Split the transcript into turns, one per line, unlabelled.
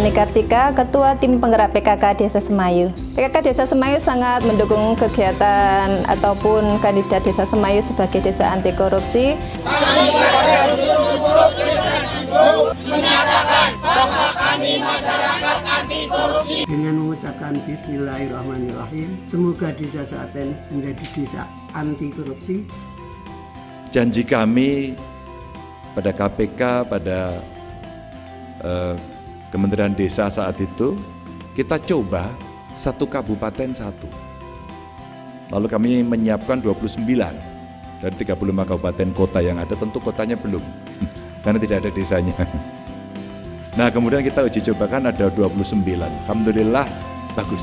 Dani Kartika, Ketua Tim Penggerak PKK Desa Semayu. PKK Desa Semayu sangat mendukung kegiatan ataupun kandidat Desa Semayu sebagai desa anti korupsi.
Menyatakan bahwa kami masyarakat anti korupsi.
Dengan mengucapkan Bismillahirrahmanirrahim, semoga desa Saaten menjadi desa anti korupsi.
Janji kami pada KPK, pada Kementerian Desa saat itu, kita coba satu kabupaten satu. Lalu kami menyiapkan 29 dari 35 kabupaten kota yang ada, tentu kotanya belum, karena tidak ada desanya. Nah kemudian kita uji cobakan ada 29, alhamdulillah bagus.